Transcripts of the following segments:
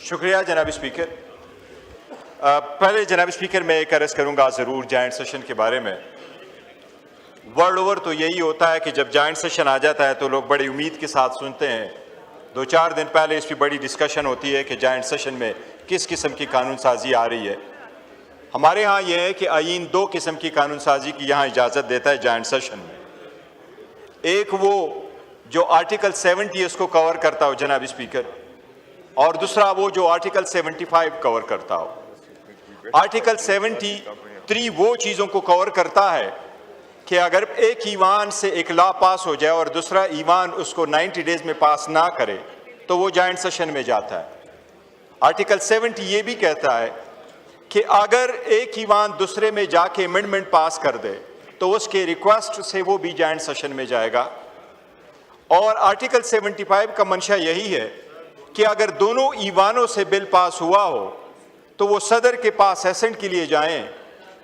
شکریہ جناب اسپیکر. پہلے جناب اسپیکر میں ایک عرض کروں گا ضرور جوائنٹ سیشن کے بارے میں. ورلڈ اوور تو یہی ہوتا ہے کہ جب جوائنٹ سیشن آ جاتا ہے تو لوگ بڑی امید کے ساتھ سنتے ہیں. 2-4 دن پہلے اس پہ بڑی ڈسکشن ہوتی ہے کہ جوائنٹ سیشن میں کس قسم کی قانون سازی آ رہی ہے. ہمارے ہاں یہ ہے کہ آئین 2 قسم کی قانون سازی کی یہاں اجازت دیتا ہے جوائنٹ سیشن میں. ایک وہ جو آرٹیکل 70 اس کو کور کرتا ہو جناب اسپیکر, اور دوسرا وہ جو آرٹیکل 75 کور کرتا ہو. آرٹیکل 73 وہ چیزوں کو کور کرتا ہے کہ اگر ایک ایوان سے ایک لا پاس ہو جائے اور دوسرا ایوان اس کو 90 ڈیز میں پاس نہ کرے تو وہ جوائنٹ سیشن میں جاتا ہے. آرٹیکل 70 یہ بھی کہتا ہے کہ اگر ایک ایوان دوسرے میں جا کے امینڈمنٹ پاس کر دے تو اس کے ریکویسٹ سے وہ بھی جوائنٹ سیشن میں جائے گا. اور آرٹیکل 75 کا منشا یہی ہے کہ اگر دونوں ایوانوں سے بل پاس ہوا ہو تو وہ صدر کے پاس ایسنٹ کے لیے جائیں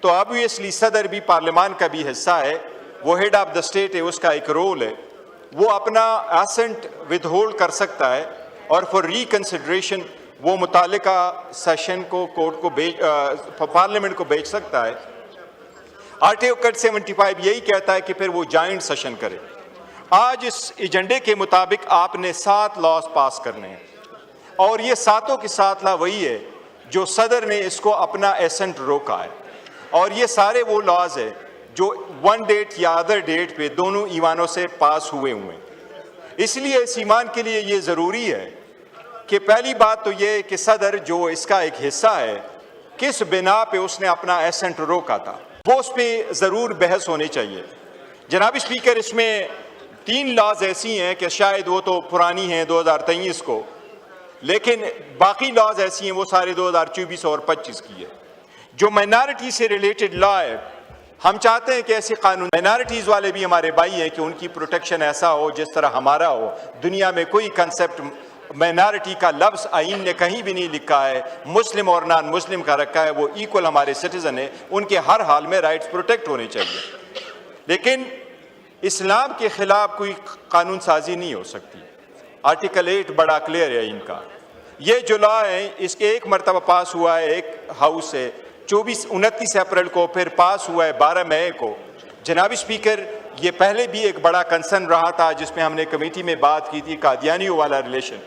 تو آبویسلی صدر بھی پارلیمان کا بھی حصہ ہے, وہ ہیڈ آف دا اسٹیٹ ہے, اس کا ایک رول ہے, وہ اپنا ایسنٹ ود ہولڈ کر سکتا ہے اور فار ریکنسیڈریشن وہ متعلقہ سیشن کو کورٹ کو پارلیمنٹ کو بھیج سکتا ہے. آرٹیکل 75 یہی کہتا ہے کہ پھر وہ جوائنٹ سیشن کرے. آج اس ایجنڈے کے مطابق آپ نے 7 لاز پاس کرنے ہیں اور یہ 7 کے 7 لا وہی ہے جو صدر نے اس کو اپنا ایسنٹ روکا ہے, اور یہ سارے وہ لاز ہیں جو ون ڈیٹ یا ادر ڈیٹ پہ دونوں ایوانوں سے پاس ہوئے ہیں. اس لیے اس ایوان کے لیے یہ ضروری ہے کہ پہلی بات تو یہ کہ صدر جو اس کا ایک حصہ ہے کس بنا پہ اس نے اپنا ایسنٹ روکا تھا وہ اس پہ ضرور بحث ہونی چاہیے. جناب اسپیکر, اس میں 3 لاز ایسی ہیں کہ شاید وہ تو پرانی ہیں 2023 کو, لیکن باقی لاز ایسی ہیں وہ سارے 2024 اور 25 کی ہے. جو مائنارٹی سے ریلیٹڈ لا ہے, ہم چاہتے ہیں کہ ایسے قانون, مائنارٹیز والے بھی ہمارے بھائی ہیں, کہ ان کی پروٹیکشن ایسا ہو جس طرح ہمارا ہو. دنیا میں کوئی کنسپٹ مائنارٹی کا لفظ آئین نے کہیں بھی نہیں لکھا ہے, مسلم اور نان مسلم کا رکھا ہے, وہ ایکول ہمارے سٹیزن ہیں, ان کے ہر حال میں رائٹس پروٹیکٹ ہونے چاہیے. لیکن اسلام کے خلاف کوئی قانون سازی نہیں ہو سکتی. آرٹیکل 8 بڑا کلیئر ہے ان کا. یہ جو لا ہے اس کے ایک مرتبہ پاس ہوا ہے ایک ہاؤس سے 29 اپریل کو, پھر پاس ہوا ہے 12 مئی کو. جناب اسپیکر, یہ پہلے بھی ایک بڑا کنسرن رہا تھا جس میں ہم نے کمیٹی میں بات کی تھی, قادیانیوں والا ریلیشن.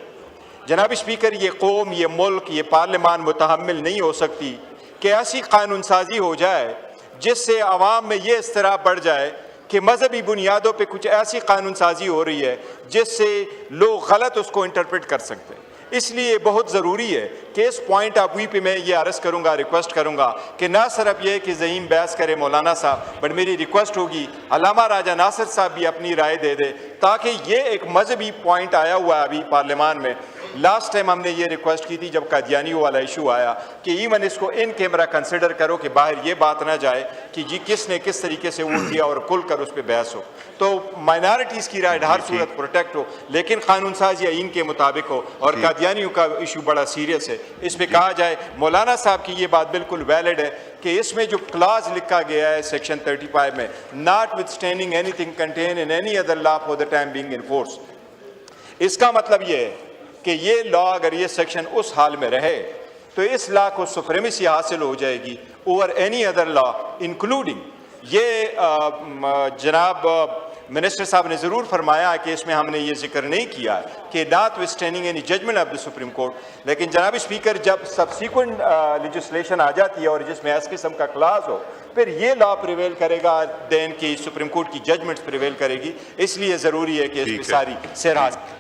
جناب اسپیکر, یہ قوم, یہ ملک, یہ پارلیمان متحمل نہیں ہو سکتی کہ ایسی قانون سازی ہو جائے جس سے عوام میں یہ اضطراب بڑھ جائے کہ مذہبی بنیادوں پہ کچھ ایسی قانون سازی ہو رہی ہے جس سے لوگ غلط اس کو انٹرپریٹ کر سکتے ہیں. اس لیے بہت ضروری ہے کہ اس پوائنٹ آف ویو پہ میں یہ عرض کروں گا, ریکویسٹ کروں گا کہ نہ صرف یہ کہ ذہین بحث کرے مولانا صاحب, بٹ میری ریکویسٹ ہوگی علامہ راجہ ناصر صاحب بھی اپنی رائے دے دے, تاکہ یہ ایک مذہبی پوائنٹ آیا ہوا ہے ابھی پارلیمان میں. لاسٹ ٹائم ہم نے یہ ریکویسٹ کی تھی جب قادیانیوں والا ایشو آیا کہ ایون اس کو ان کیمرہ کنسیڈر کرو کہ باہر یہ بات نہ جائے کہ جی کس نے کس طریقے سے وہ کیا اور کھل کر اس پہ بحث ہو. تو مائنارٹیز کی رائٹ ہر صورت پروٹیکٹ ہو, لیکن قانون سازی آئین کے مطابق ہو. اور قادیانیوں کا ایشو بڑا سیریس ہے, اس پہ کہا جائے. مولانا صاحب کی یہ بات بالکل ویلڈ ہے کہ اس میں جو کلاز لکھا گیا ہے سیکشن 35 میں, notwithstanding anything contained in any other law for the time being in force, اس کا مطلب یہ ہے کہ یہ لا اگر یہ سیکشن اس حال میں رہے تو اس لا کو سپریمیسی حاصل ہو جائے گی اوور اینی ادر لا انکلوڈنگ. یہ جناب منسٹر صاحب نے ضرور فرمایا کہ اس میں ہم نے یہ ذکر نہیں کیا کہ notwithstanding any judgment of the supreme court, لیکن جناب اسپیکر جب سبسیکوینٹ لیجسلیشن آ جاتی ہے اور جس میں اس قسم کا کلاس ہو پھر یہ لا پریویل کرے گا دین کی سپریم کورٹ کی ججمنٹس پریویل کرے گی. اس لیے ضروری ہے کہ اس میں ساری سیر حاصل